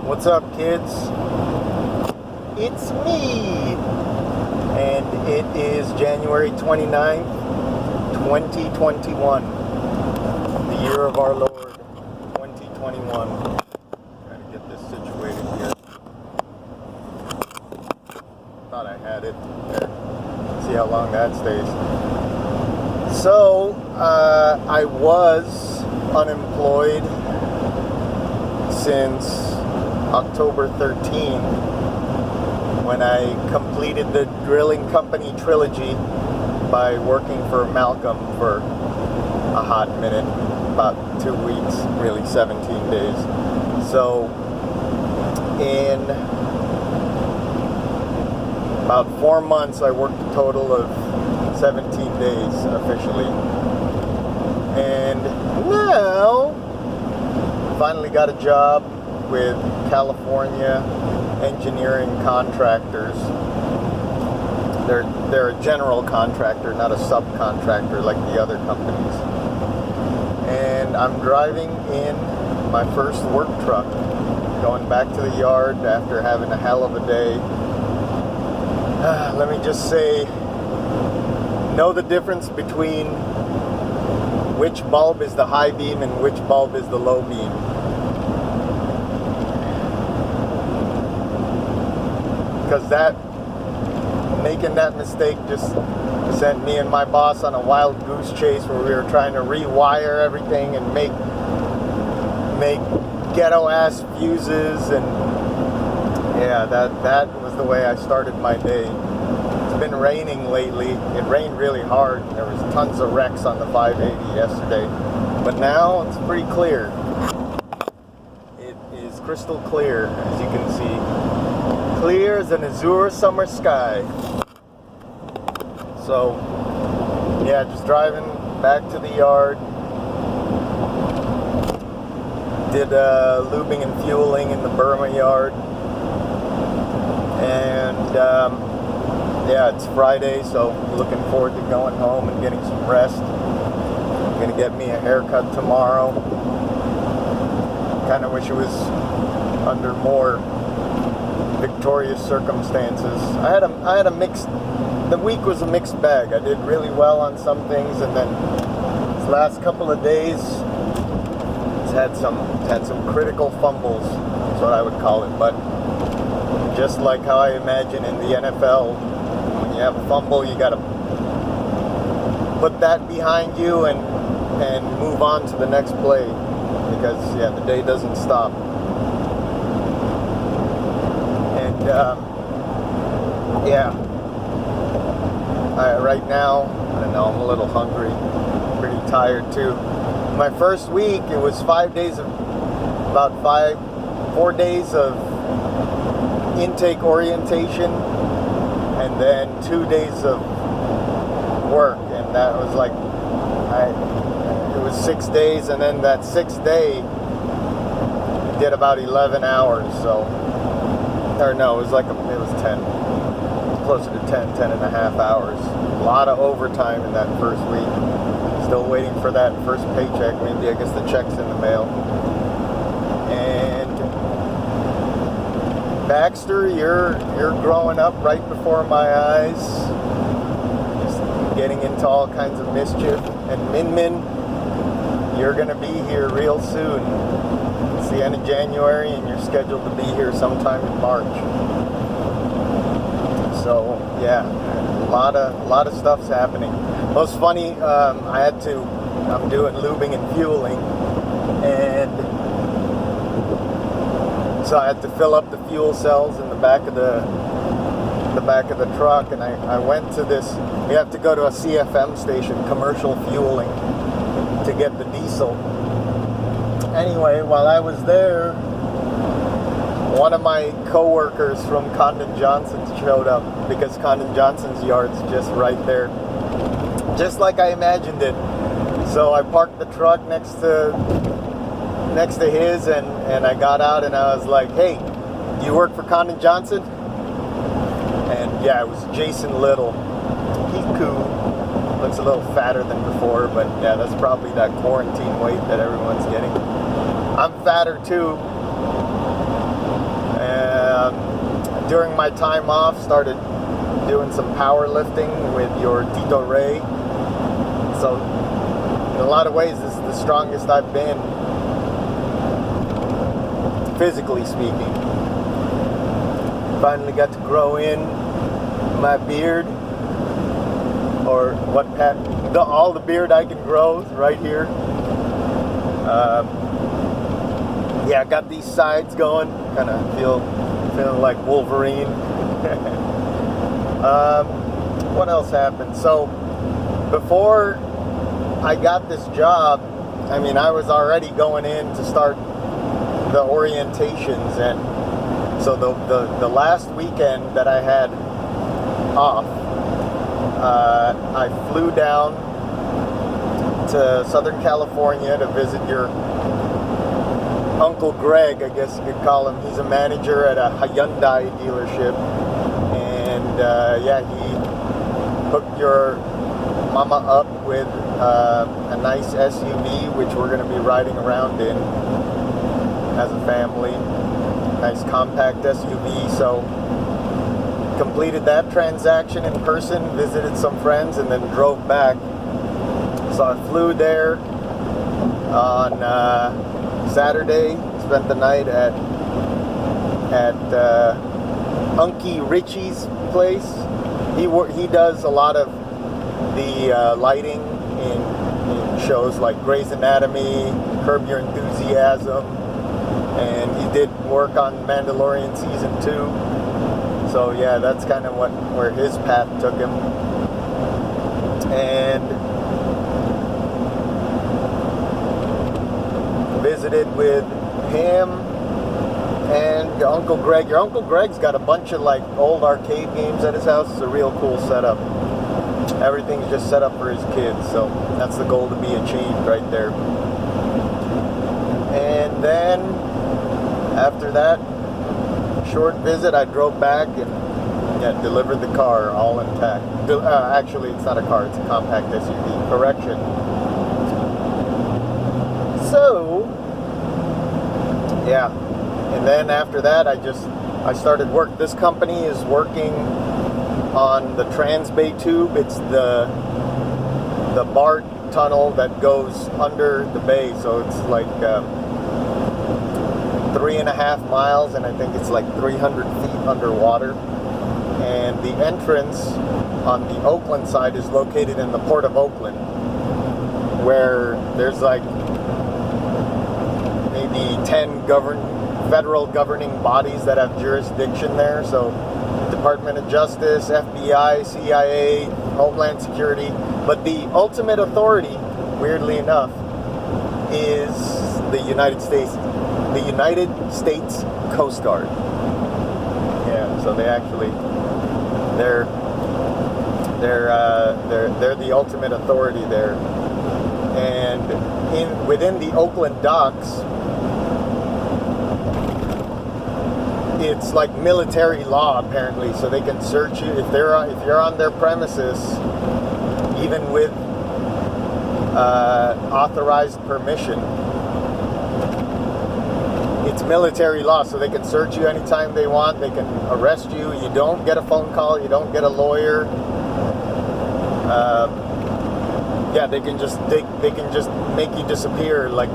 What's up, kids? It's me! And it is January 29th, 2021. The year of our Lord, 2021. Trying to get this situated here. Thought I had it. There. See how long that stays. So, I was unemployed since October 13th, when I completed the drilling company trilogy by working for Malcolm for a hot minute, about 2 weeks, really 17 days. So in about 4 months I worked a total of 17 days officially. And now finally got a job with California engineering contractors. They're a general contractor, not a subcontractor like the other companies. And I'm driving in my first work truck, going back to the yard after having a hell of a day. Let me just say, know the difference between which bulb is the high beam and which bulb is the low beam. Because making that mistake just sent me and my boss on a wild goose chase where we were trying to rewire everything and make ghetto ass fuses, and yeah, that was the way I started my day. It's been raining lately. It rained really hard. There was tons of wrecks on the 580 yesterday, but now it's pretty clear. It is crystal clear, as you can see. Clear as an azure summer sky. So, yeah, just driving back to the yard. Did lubing and fueling in the Burma yard. And, yeah, it's Friday, so looking forward to going home and getting some rest. I'm gonna get me a haircut tomorrow. Kinda wish it was under more victorious circumstances. I had a mixed. The week was a mixed bag. I did really well on some things, and then this last couple of days, it's had some critical fumbles. That's what I would call it. But just like how I imagine in the NFL, when you have a fumble, you got to put that behind you and move on to the next play, because yeah, the day doesn't stop. Yeah, right now, I don't know, I'm a little hungry, pretty tired too. My first week, it was 4 days of intake orientation, and then 2 days of work, and that was like, it was 6 days, and then that 6th day, did about 11 hours, so. Or no, it was 10, closer to 10 and a half hours. A lot of overtime in that first week. Still waiting for that first paycheck. Maybe I guess the check's in the mail. And Baxter, you're growing up right before my eyes. Just getting into all kinds of mischief. And Min, you're gonna be here real soon. It's the end of January, and you're scheduled to be here sometime in March. So yeah, a lot of stuff's happening. Well, it's funny. I'm doing lubing and fueling, and so I had to fill up the fuel cells in the back of the truck, and I went to this. We have to go to a CFM station, commercial fueling, to get the diesel. Anyway, while I was there, one of my co-workers from Condon Johnson showed up, because Condon Johnson's yard's just right there, just like I imagined it. So I parked the truck next to his, and I got out and I was like, "Hey, do you work for Condon Johnson?" And yeah, it was Jason Little. He's cool. Looks a little fatter than before, but yeah, that's probably that quarantine weight that everyone's getting. I'm fatter too. during my time off, started doing some powerlifting with your Tito Ray. So in a lot of ways, this is the strongest I've been, physically speaking. Finally got to grow in my beard, or all the beard I can grow is right here. Yeah, I got these sides going. Kind of feeling like Wolverine. What else happened? So before I got this job, I mean, I was already going in to start the orientations, and so the last weekend that I had off, I flew down to Southern California to visit your Uncle Greg, I guess you could call him. He's a manager at a Hyundai dealership, and yeah, he hooked your mama up with a nice SUV, which we're going to be riding around in as a family. Nice compact SUV. So completed that transaction in person, visited some friends, and then drove back. So I flew there on Saturday, spent the night at Unky Richie's place. He does a lot of the lighting in shows like Grey's Anatomy, Curb Your Enthusiasm, and he did work on Mandalorian Season 2. So yeah, that's kind of where his path took him. And visited with him and your Uncle Greg. Your Uncle Greg's got a bunch of like old arcade games at his house. It's a real cool setup. Everything's just set up for his kids, so that's the goal to be achieved right there. And then after that short visit, I drove back and delivered the car all intact. Actually, it's not a car, it's a compact SUV. Correction. So, yeah. And then after that, I started work. This company is working on the Transbay Tube. It's the BART tunnel that goes under the bay. So it's like 3.5 miles, and I think it's like 300 feet underwater. And the entrance on the Oakland side is located in the Port of Oakland, where there's like maybe 10 federal governing bodies that have jurisdiction there. So Department of Justice, FBI, CIA, Homeland Security. But the ultimate authority, weirdly enough, is the United States Coast Guard. Yeah, so they're the ultimate authority there. And within the Oakland docks, it's like military law apparently, so they can search you if you're on their premises, even with authorized permission. It's military law, so they can search you anytime they want. They can arrest you. You don't get a phone call. You don't get a lawyer. Yeah, they can just make you disappear, like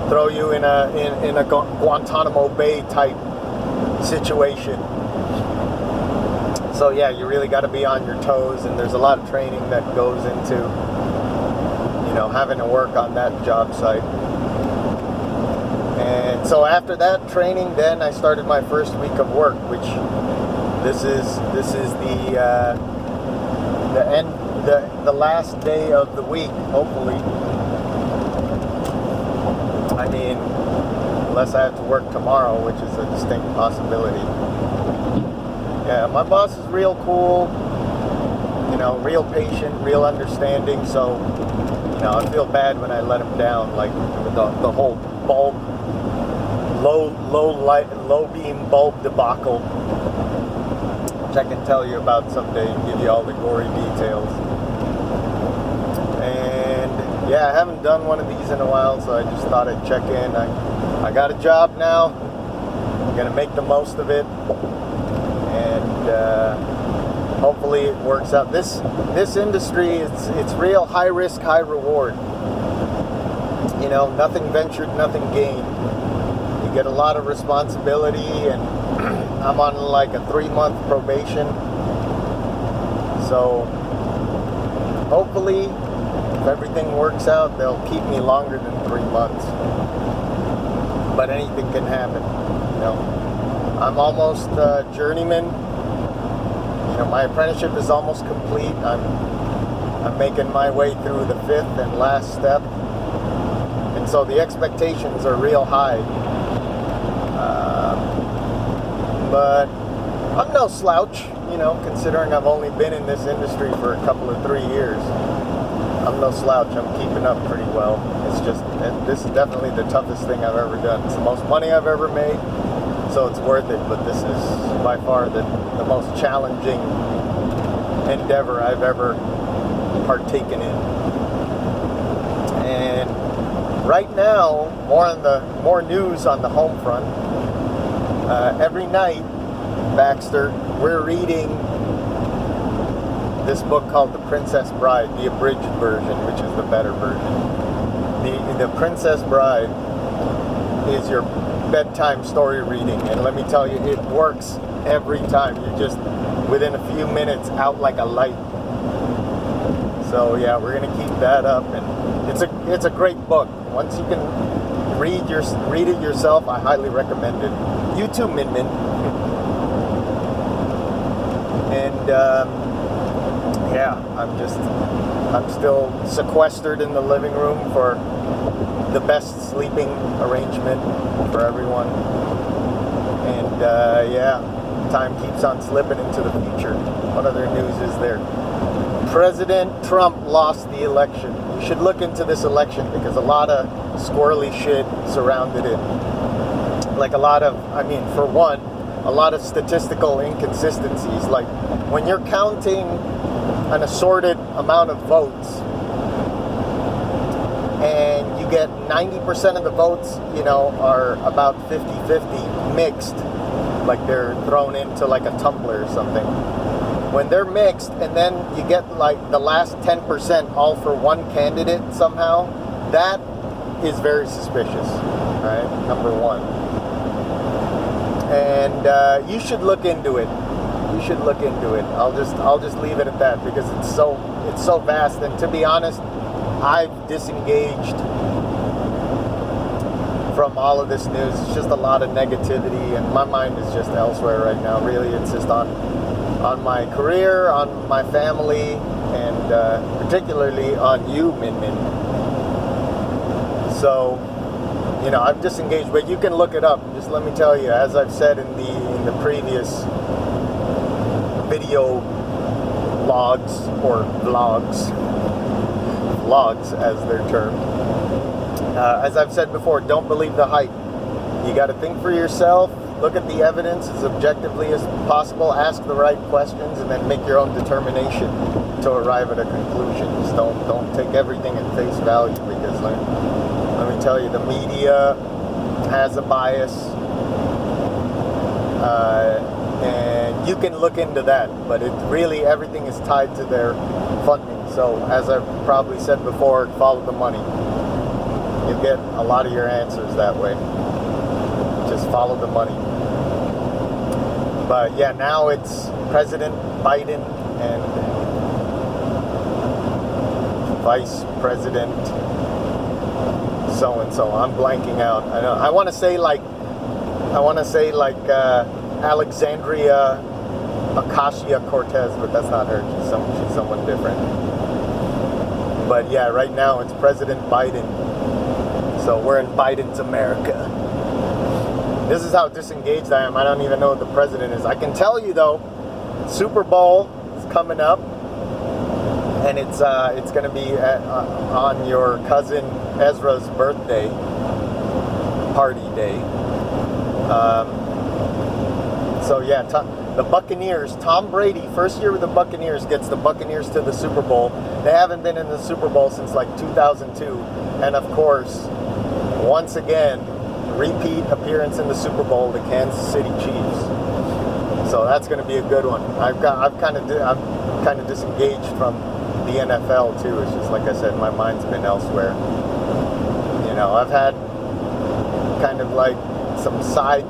throw you in a Guantanamo Bay type situation. So yeah, you really got to be on your toes, and there's a lot of training that goes into having to work on that job site. And so after that training, then I started my first week of work, which this is the last day of the week, hopefully. I mean, unless I have to work tomorrow, which is a distinct possibility. Yeah, my boss is real cool, real patient, real understanding, so, I feel bad when I let him down, like the whole bulb, low beam bulb debacle, which I can tell you about someday and give you all the gory details. And yeah, I haven't done one of these in a while, so I just thought I'd check in. I got a job now, I'm gonna make the most of it, and hopefully it works out. This industry, it's real high risk, high reward. You know, nothing ventured, nothing gained. You get a lot of responsibility, and I'm on like a 3-month probation. So hopefully, if everything works out, they'll keep me longer than 3 months. But anything can happen. You know, I'm almost a journeyman. You know, my apprenticeship is almost complete. I'm making my way through the 5th and last step, and so the expectations are real high. But I'm no slouch, you know, considering I've only been in this industry for a couple of 3 years. I'm no slouch. I'm keeping up pretty well. It's just, this is definitely the toughest thing I've ever done. It's the most money I've ever made, so it's worth it. But this is by far the most challenging endeavor I've ever partaken in. And right now, more news on the home front. Every night, Baxter, we're reading this book called The Princess Bride, the abridged version, which is the better version. The Princess Bride is your bedtime story reading, and let me tell you, it works every time. You're just within a few minutes out like a light. So yeah, we're gonna keep that up, and it's a great book. Once you can read it yourself, I highly recommend it. You too, Min Min. And yeah, I'm still sequestered in the living room for the best sleeping arrangement for everyone. And yeah, time keeps on slipping into the future. What other news is there? President Trump lost the election. You should look into this election because a lot of squirrely shit surrounded it. Like for one, a lot of statistical inconsistencies. Like when you're counting an assorted amount of votes and you get 90% of the votes, you know, are about 50-50 mixed, like they're thrown into like a tumbler or something. When they're mixed and then you get like the last 10% all for one candidate somehow, that is very suspicious, right? Number one. And you should look into it. You should look into it. I'll just leave it at that because it's so vast. And to be honest, I've disengaged from all of this news. It's just a lot of negativity, and my mind is just elsewhere right now. Really, it's just on my career, on my family, and particularly on you, Min Min. So, you know, I've disengaged, but you can look it up. Just let me tell you, as I've said in the previous video logs or vlogs as they're termed. As I've said before, don't believe the hype. You got to think for yourself. Look at the evidence as objectively as possible. Ask the right questions, and then make your own determination to arrive at a conclusion. Just don't take everything at face value, because let me tell you, the media has a bias, and you can look into that. But everything is tied to their funding. So, as I've probably said before, follow the money. You get a lot of your answers that way. Just follow the money. But yeah, now it's President Biden and Vice President so-and-so. I'm blanking out. I want to say like Alexandria Ocasio-Cortez, but that's not her. She's someone different. But yeah, right now it's President Biden. So we're in Biden's America. This is how disengaged I am. I don't even know what the president is. I can tell you though, Super Bowl is coming up, and it's going to be on your cousin Ezra's birthday party day. So yeah, the Buccaneers, Tom Brady, first year with the Buccaneers, gets the Buccaneers to the Super Bowl. They haven't been in the Super Bowl since like 2002, and of course, once again, repeat appearance in the Super Bowl, the Kansas City Chiefs. So that's going to be a good one. I'm kind of disengaged from the NFL too. It's just like I said, my mind's been elsewhere. You know, I've had kind of like some side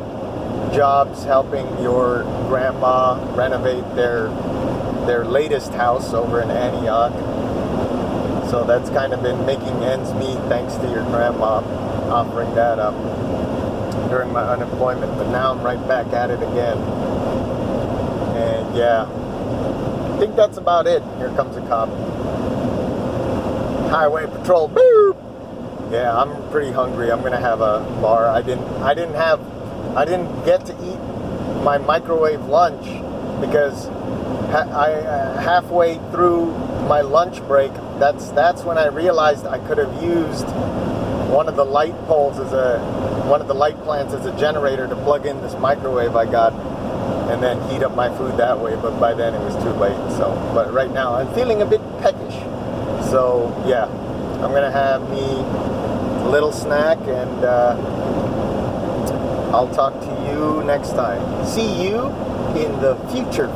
jobs helping your grandma renovate their latest house over in Antioch. So that's kind of been making ends meet thanks to your grandma offering that up during my unemployment. But now I'm right back at it again. And yeah, I think that's about it. Here comes a cop. Highway patrol. Boop. Yeah, I'm pretty hungry. I'm gonna have a bar. I didn't get to eat my microwave lunch because halfway through my lunch break, that's when I realized I could have used one of the light plants as a generator to plug in this microwave I got and then heat up my food that way, but by then it was too late. So, but right now I'm feeling a bit peckish. So yeah, I'm gonna have me a little snack, and I'll talk to you next time. See you in the future.